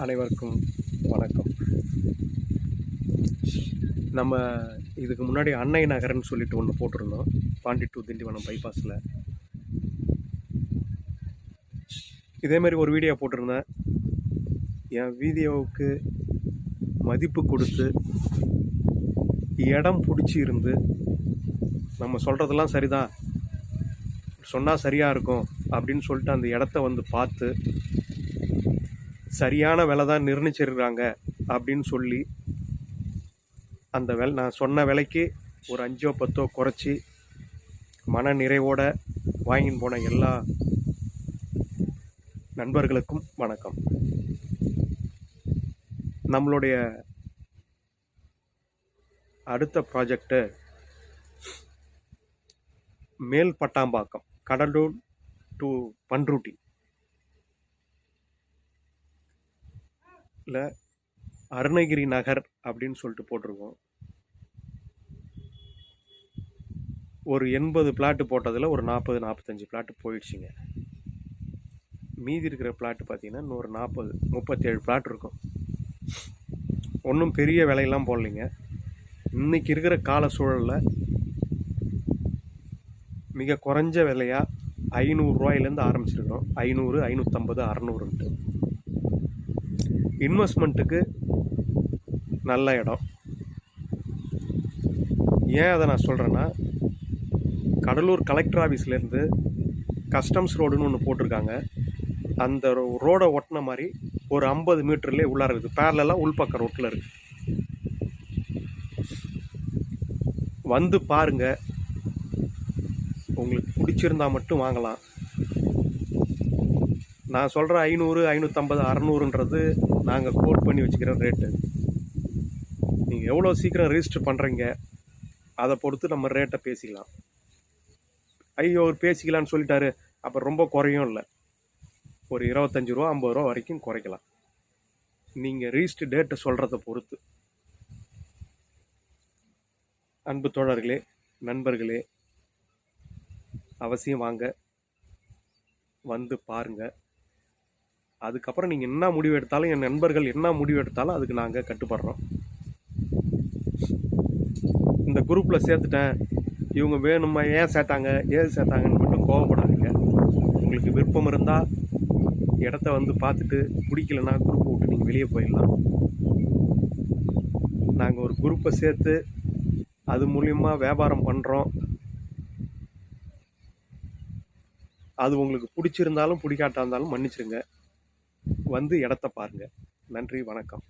அனைவருக்கும் வணக்கம். நம்ம இதுக்கு முன்னாடி அன்னை நகர்னு சொல்லிட்டு ஒன்று போட்டிருந்தோம். பாண்டி டு திண்டிவனம் பைபாஸில் இதேமாரி ஒரு வீடியோ போட்டிருந்தேன். என் வீடியோவுக்கு மதிப்பு கொடுத்து இடம் பிடிச்சி இருந்து நம்ம சொல்கிறதெல்லாம் சரிதான், சொன்னால் சரியாக இருக்கும் அப்படின்னு சொல்லிட்டு அந்த இடத்த வந்து பார்த்து சரியான விலை தான் நிர்ணயிச்சிருக்காங்க அப்படின்னு சொல்லி அந்த நான் சொன்ன விலைக்கு ஒரு 5 or 10 குறைச்சி மன நிறைவோடு வாங்கின்னு போன எல்லா நண்பர்களுக்கும் வணக்கம். நம்மளுடைய அடுத்த ப்ராஜெக்டு மேல் பட்டாம்பாக்கம், கடலூர் டு பண்ருட்டி இல்லை அருணகிரி நகர் அப்படின்னு சொல்லிட்டு போட்டிருக்கோம். ஒரு 80 பிளாட்டு போட்டதில் ஒரு 40-45 பிளாட்டு போயிடுச்சுங்க. மீதி இருக்கிற பிளாட்டு பார்த்தீங்கன்னா இன்னொரு 37 பிளாட் இருக்கும். ஒன்றும் பெரிய விலையெல்லாம் போடலைங்க. இன்றைக்கி இருக்கிற கால சூழலில் மிக குறைஞ்ச விலையாக 500 ரூபாயிலேருந்து ஆரம்பிச்சிருக்கிறோம். 500, 550, 600ன்ட்டு. இன்வெஸ்ட்மெண்ட்டுக்கு நல்ல இடம். ஏன் அதை நான் சொல்கிறேன்னா, கடலூர் கலெக்டர் ஆஃபீஸ்லேருந்து கஸ்டம்ஸ் ரோடுன்னு ஒன்று போட்டிருக்காங்க. அந்த ரோடை ஒட்டின மாதிரி ஒரு 50 மீட்டர்லேயே உள்ளார இருக்குது. பேரலெல்லாம் உள்பக்க ரோட்டில் இருக்குது. வந்து பாருங்கள், உங்களுக்கு பிடிச்சிருந்தா மட்டும் வாங்கலாம். நான் சொல்கிற 500, 550, 600ன்றது நாங்கள் கோட் பண்ணி வச்சுக்கிற ரேட்டு. நீங்கள் எவ்வளோ சீக்கிரம் ரெஜிஸ்டர் பண்ணுறீங்க அதை பொறுத்து நம்ம ரேட்டை பேசிக்கலாம். ஐயோ பேசிக்கலான்னு சொல்லிட்டாரு, அப்போ ரொம்ப குறையும் இல்லை, ஒரு 25 ரூபா 50 ரூபா வரைக்கும் குறைக்கலாம். நீங்கள் ரெஜிஸ்டர் டேட்டை சொல்கிறத பொறுத்து. அன்பு தோழர்களே, நண்பர்களே, அவசியம் வாங்க, வந்து பாருங்கள். அதுக்கப்புறம் நீங்கள் என்ன முடிவு எடுத்தாலும், என் நண்பர்கள் என்ன முடிவு எடுத்தாலும் அதுக்கு நாங்கள் கட்டுப்படுறோம். இந்த குரூப்பில் சேர்த்துட்டேன், இவங்க வேணுமா, ஏன் சேர்த்தாங்கன்னு மட்டும் கோவப்படாதீங்க. உங்களுக்கு விருப்பம் இருந்தால் இடத்த வந்து பார்த்துட்டு, பிடிக்கலன்னா குரூப்பை விட்டு நீங்கள் வெளியே போயிடலாம். நாங்கள் ஒரு குரூப்பை சேர்த்து அது மூலிமா வியாபாரம் பண்ணுறோம். அது உங்களுக்கு பிடிச்சிருந்தாலும் பிடிக்காட்டா இருந்தாலும் மன்னிச்சிருங்க. வந்து இடத்த பாருங்கள். நன்றி, வணக்கம்.